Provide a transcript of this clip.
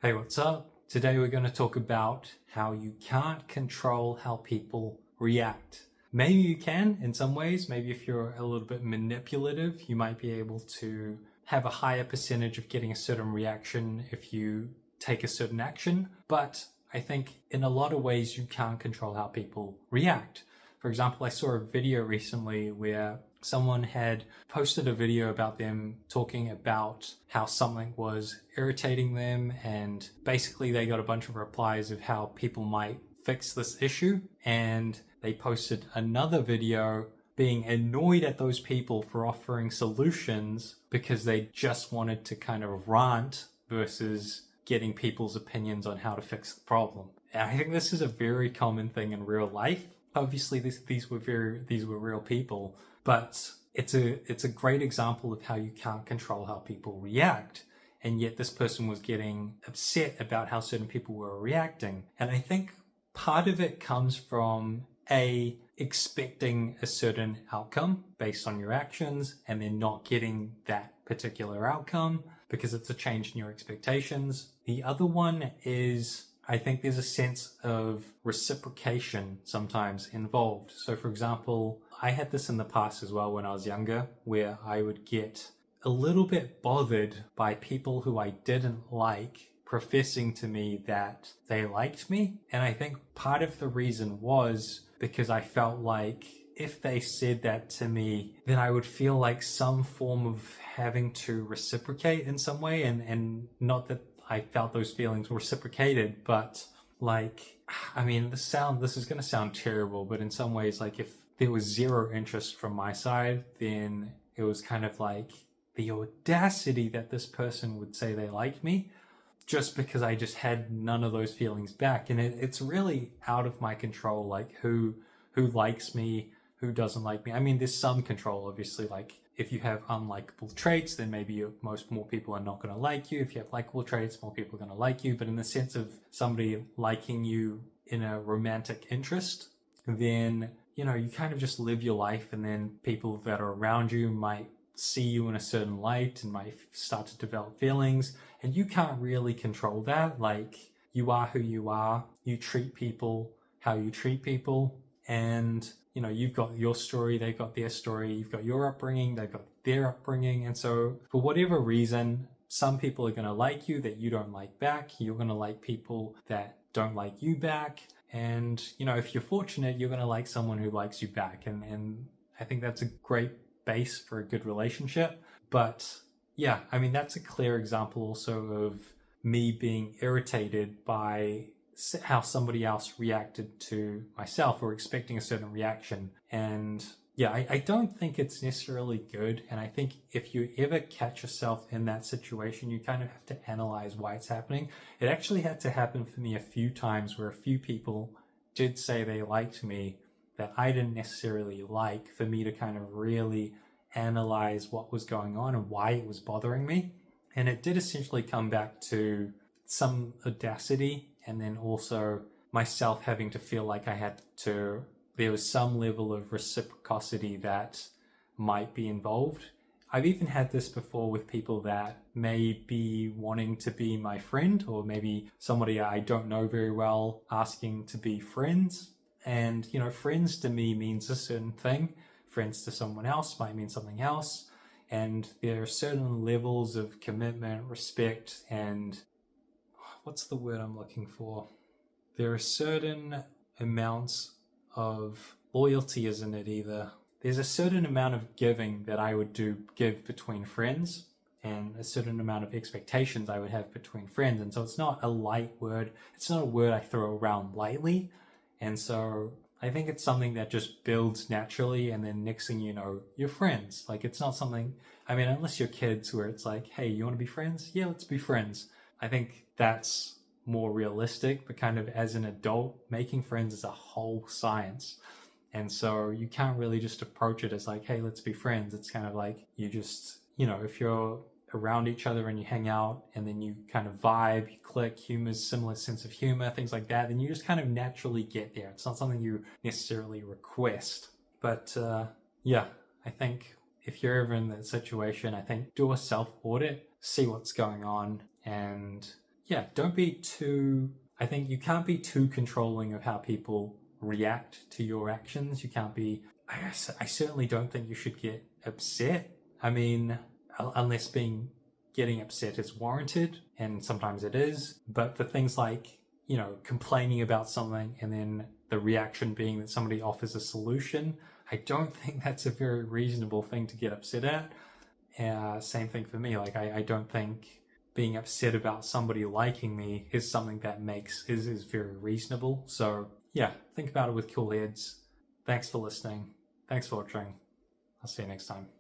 Hey, what's up? Today we're going to talk about how you can't control how people react. Maybe you can in some ways. Maybe if you're a little bit manipulative, you might be able to have a higher percentage of getting a certain reaction if you take a certain action. But I think in a lot of ways you can't control how people react. For example, I saw a video recently where someone had posted a video about them talking about how something was irritating them, and basically they got a bunch of replies of how people might fix this issue, and they posted another video being annoyed at those people for offering solutions because they just wanted to kind of rant versus getting people's opinions on how to fix the problem. And I think this is a very common thing in real life. Obviously, these were real people, but it's a great example of how you can't control how people react. And yet this person was getting upset about how certain people were reacting. And I think part of it comes from expecting a certain outcome based on your actions and then not getting that particular outcome because it's a change in your expectations. The other one is, I think there's a sense of reciprocation sometimes involved. So for example, I had this in the past as well when I was younger, where I would get a little bit bothered by people who I didn't like professing to me that they liked me. And I think part of the reason was because I felt like if they said that to me, then I would feel like some form of having to reciprocate in some way, and not that I felt those feelings were reciprocated, but like, I mean, this is going to sound terrible, but in some ways, like if there was zero interest from my side, then it was kind of like the audacity that this person would say they like me just because I just had none of those feelings back. And it's really out of my control, like who likes me, who doesn't like me. I mean, there's some control, obviously, like if you have unlikable traits, then maybe more people are not going to like you. If you have likable traits, more people are going to like you. But in the sense of somebody liking you in a romantic interest, then, you kind of just live your life, and then people that are around you might see you in a certain light and might start to develop feelings, and you can't really control that. Like, you are who you are. You treat people how you treat people, and you've got your story, they've got their story, you've got your upbringing, they've got their upbringing. And so for whatever reason, some people are going to like you that you don't like back. You're going to like people that don't like you back. And, if you're fortunate, you're going to like someone who likes you back. And I think that's a great base for a good relationship. But yeah, I mean, that's a clear example also of me being irritated by how somebody else reacted to myself, or expecting a certain reaction. And yeah, I don't think it's necessarily good. And I think if you ever catch yourself in that situation, you kind of have to analyze why it's happening. It actually had to happen for me a few times where a few people did say they liked me that I didn't necessarily like, for me to kind of really analyze what was going on and why it was bothering me. And it did essentially come back to some audacity, and then also myself having to feel like there was some level of reciprocity that might be involved. I've even had this before with people that may be wanting to be my friend, or maybe somebody I don't know very well asking to be friends. And, friends to me means a certain thing. Friends to someone else might mean something else. And there are certain levels of commitment, respect, and what's the word I'm looking for? There are certain amounts of loyalty, isn't it either? There's a certain amount of giving that I would give between friends, and a certain amount of expectations I would have between friends. And so it's not a light word. It's not a word I throw around lightly. And so I think it's something that just builds naturally, and then next thing you know, you're friends. Like, it's not something, I mean, unless you're kids, where it's like, hey, you want to be friends? Yeah, let's be friends. I think that's more realistic, but kind of as an adult, making friends is a whole science. And so you can't really just approach it as like, hey, let's be friends. It's kind of like you just, if you're around each other and you hang out and then you kind of vibe, you click, similar sense of humor, things like that, then you just kind of naturally get there. It's not something you necessarily request. But yeah, I think if you're ever in that situation, I think do a self-audit, see what's going on, and yeah, don't be too, I think you can't be too controlling of how people react to your actions. You can't be, I certainly don't think you should get upset. I mean, unless getting upset is warranted, and sometimes it is, but for things like, complaining about something and then the reaction being that somebody offers a solution, I don't think that's a very reasonable thing to get upset at. Same thing for me. Like, I don't think being upset about somebody liking me is something that is very reasonable. So yeah, think about it with cool heads. Thanks for listening. Thanks for watching. I'll see you next time.